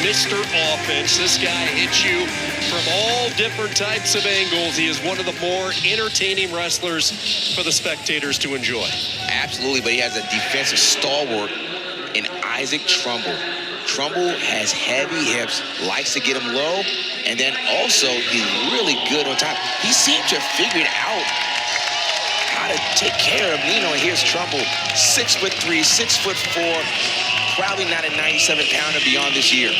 Mr. Offense. This guy hits you from all different types of angles. He is one of the more entertaining wrestlers for the spectators to enjoy. Absolutely, but he has a defensive stalwart in Isaac Trumbull. Trumbull has heavy hips, likes to get him low, and then also he's really good on top. He seemed to have figured out how to take care of Nino. And here's Trumbull, 6'3", 6'4", probably not a 97-pounder beyond this year.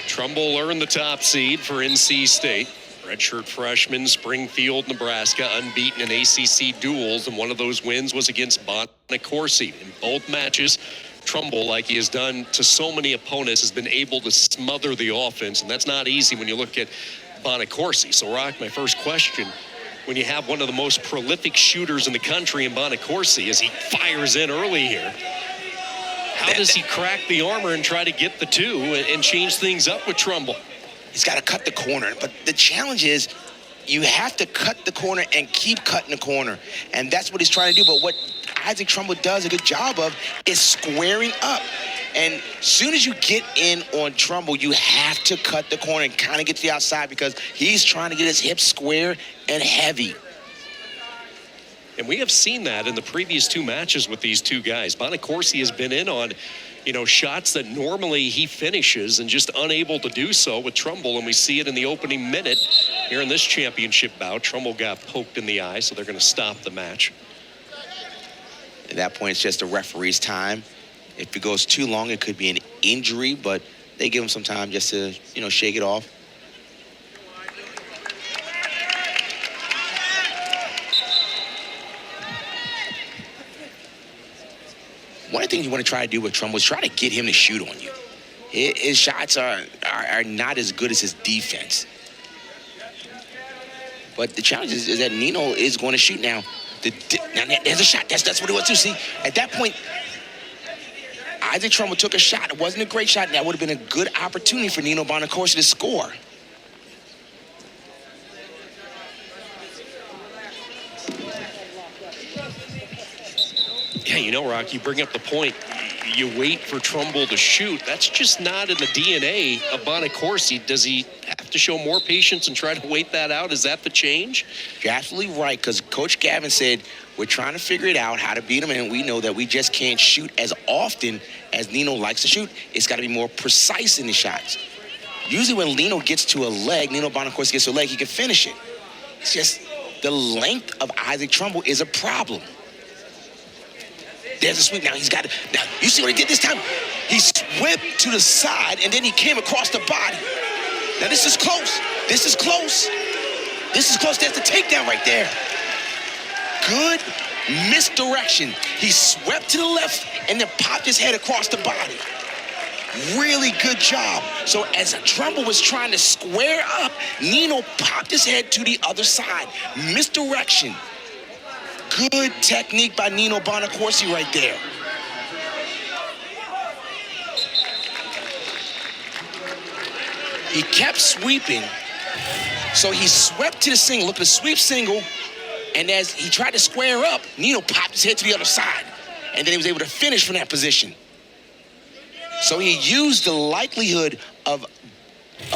Trumbull earned the top seed for NC State. Redshirt freshman, Springfield, Nebraska, unbeaten in ACC duels, and one of those wins was against Bonaccorsi. In both matches, Trumbull, like he has done to so many opponents, has been able to smother the offense, and that's not easy when you look at Bonaccorsi. So, Rock, my first question, when you have one of the most prolific shooters in the country in Bonaccorsi, as he fires in early here, how does he crack the armor and try to get the two and change things up with Trumbull? He's got to cut the corner, but the challenge is you have to cut the corner and keep cutting the corner, and that's what he's trying to do. But what Isaac Trumbull does a good job of is squaring up, and as soon as you get in on Trumbull, you have to cut the corner and kind of get to the outside because he's trying to get his hips square and heavy. And we have seen that in the previous two matches with these two guys. Bonaccorsi has been in on, shots that normally he finishes and just unable to do so with Trumbull, and we see it in the opening minute here in this championship bout. Trumbull got poked in the eye, so they're going to stop the match. At that point, it's just the referee's time. If it goes too long, it could be an injury, but they give him some time just to, shake it off. One of the things you want to try to do with Trumbull is try to get him to shoot on you. His shots are not as good as his defense. But the challenge is that Nino is going to shoot now. Now there's a shot. That's what it was too. See, at that point, Isaac Trumbull took a shot. It wasn't a great shot. That would have been a good opportunity for Nino Bonaccorsi to score. Yeah, Rock, you bring up the point. You wait for Trumbull to shoot. That's just not in the DNA of Bonaccorsi. Does he have to show more patience and try to wait that out? Is that the change? You're absolutely right, because Coach Gavin said, we're trying to figure it out, how to beat him, and we know that we just can't shoot as often as Nino likes to shoot. It's got to be more precise in the shots. Usually when Nino gets to a leg, Nino Bonaccorsi gets to a leg, he can finish it. It's just the length of Isaac Trumbull is a problem. There's a sweep now. He's got it. Now, you see what he did this time? He swept to the side, and then he came across the body. Now, this is close. This is close. This is close. There's the takedown right there. Good misdirection. He swept to the left and then popped his head across the body. Really good job. So as Trumbull was trying to square up, Nino popped his head to the other side. Misdirection. Good technique by Nino Bonaccorsi right there. He kept sweeping, so he swept to the single. Look at the sweep single, and as he tried to square up, Nino popped his head to the other side, and then he was able to finish from that position. So he used the likelihood of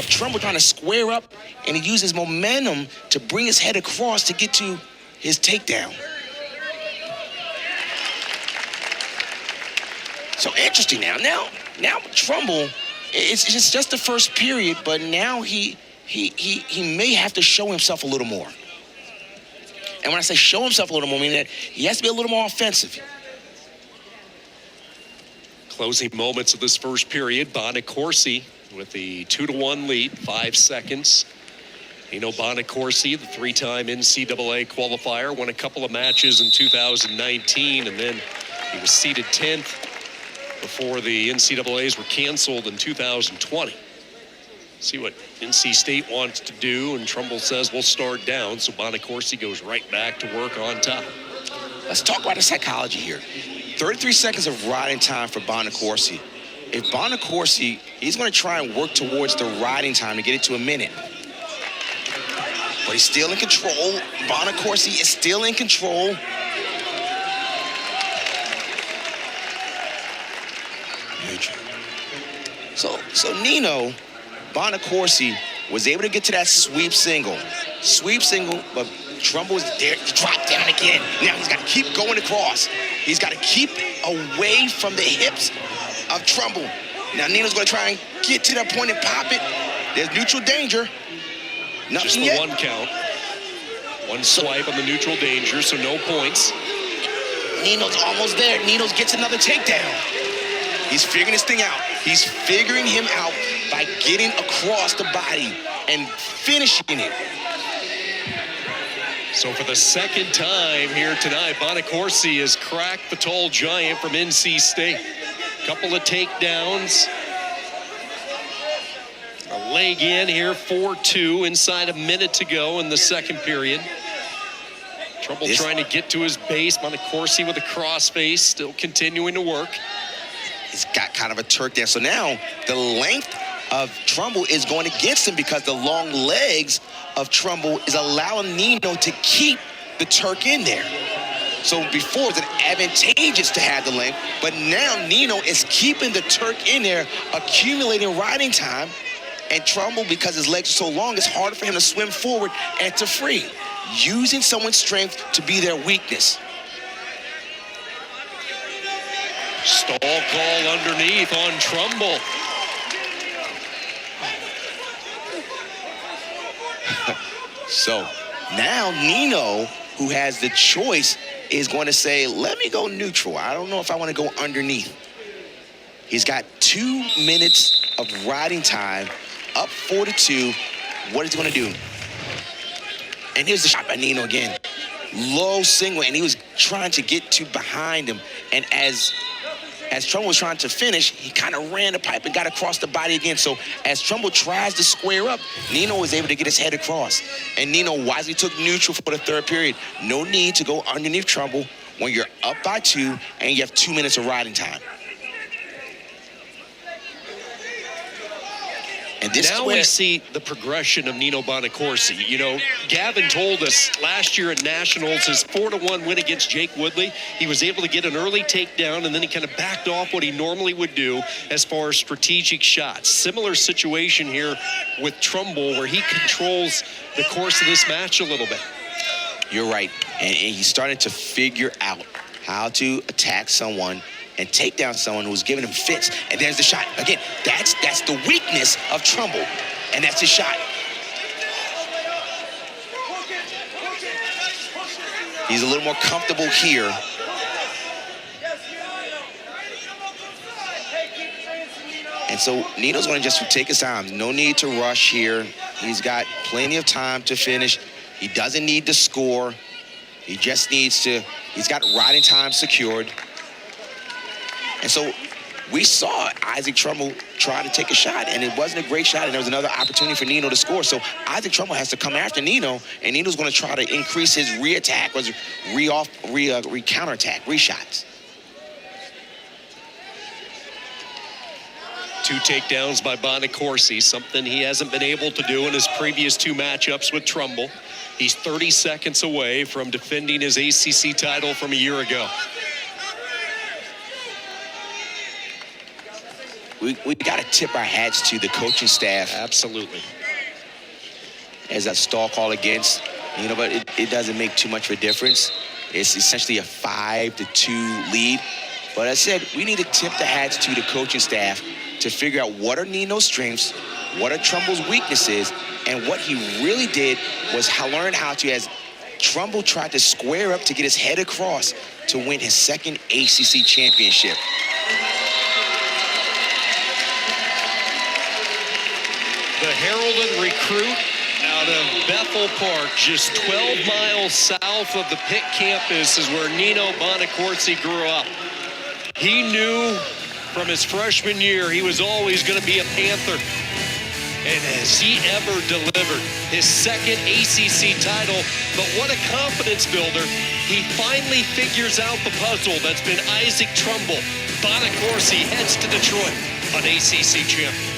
Trumbull trying to square up, and he used his momentum to bring his head across to get to his takedown. So interesting now. Now Trumbull, it's just the first period, but now he may have to show himself a little more. And when I say show himself a little more, I mean that he has to be a little more offensive. Closing moments of this first period, Bonaccorsi with the 2-1 lead, 5 seconds. Nino Bonaccorsi, the three-time NCAA qualifier, won a couple of matches in 2019, and then he was seeded 10th before the NCAAs were canceled in 2020. See what NC State wants to do, and Trumbull says we'll start down, so Bonaccorsi goes right back to work on top. Let's talk about the psychology here. 33 seconds of riding time for Bonaccorsi. If Bonaccorsi, he's going to try and work towards the riding time to get it to a minute. But he's still in control. Bonaccorsi is still in control. neutral. So Nino Bonaccorsi was able to get to that sweep single, but Trumbull was there to drop down again. Now he's got to keep going across. He's got to keep away from the hips of Trumbull. Now Nino's going to try and get to that point and pop it. There's neutral danger. Nothing Just the yet. one count. One swipe on the neutral danger, so no points. Nino's almost there. Nino gets another takedown. He's figuring this thing out. He's figuring him out by getting across the body and finishing it. So for the second time here tonight, Bonaccorsi has cracked the tall giant from NC State. Couple of takedowns. A leg in here, 4-2, inside a minute to go in the second period. Trumbull trying to get to his base. Bonaccorsi with a crossface, still continuing to work. He's got kind of a Turk there. So now the length of Trumbull is going against him because the long legs of Trumbull is allowing Nino to keep the Turk in there. So before it was advantageous to have the length, but now Nino is keeping the Turk in there, accumulating riding time. And Trumbull, because his legs are so long, it's harder for him to swim forward and to free, using someone's strength to be their weakness. Stall call underneath on Trumbull. So now Nino, who has the choice, is going to say, let me go neutral. I don't know if I want to go underneath. He's got 2 minutes of riding time, up 4-2. What is he going to do? And here's the shot by Nino again. Low single, and he was trying to get to behind him. And as Trumbull was trying to finish, he kind of ran the pipe and got across the body again. So as Trumbull tries to square up, Nino was able to get his head across. And Nino wisely took neutral for the third period. No need to go underneath Trumbull when you're up by 2 and you have 2 minutes of riding time. And this now we see the progression of Nino Bonaccorsi. You know, Gavin told us last year at Nationals, his 4-1 win against Jake Woodley, he was able to get an early takedown, and then he kind of backed off what he normally would do as far as strategic shots. Similar situation here with Trumbull, where he controls the course of this match a little bit. You're right. And he's starting to figure out how to attack someone and take down someone who's giving him fits. And there's the shot. Again, that's the weakness of Trumbull, and that's his shot. He's a little more comfortable here. And so Nino's going to just take his time. No need to rush here. He's got plenty of time to finish. He doesn't need to score. He just needs to, he's got riding time secured. And so we saw Isaac Trumbull try to take a shot, and it wasn't a great shot, and there was another opportunity for Nino to score. So Isaac Trumbull has to come after Nino, and Nino's going to try to increase his re-attack, or re-counterattack, re-shots. 2 takedowns by Bonaccorsi, something he hasn't been able to do in his previous 2 matchups with Trumbull. He's 30 seconds away from defending his ACC title from a year ago. We got to tip our hats to the coaching staff. Absolutely. As a stall call against, you know, but it doesn't make too much of a difference. It's essentially a 5-2 lead. But I said, we need to tip the hats to the coaching staff to figure out what are Nino's strengths, what are Trumbull's weaknesses, and what he really did was learn how to, as Trumbull tried to square up to get his head across to win his second ACC championship. The heralded recruit out of Bethel Park, just 12 miles south of the Pitt campus, is where Nino Bonaccorsi grew up. He knew from his freshman year he was always going to be a Panther. And has he ever delivered his second ACC title? But what a confidence builder. He finally figures out the puzzle that's been Isaac Trumbull. Bonaccorsi heads to Detroit, an ACC champion.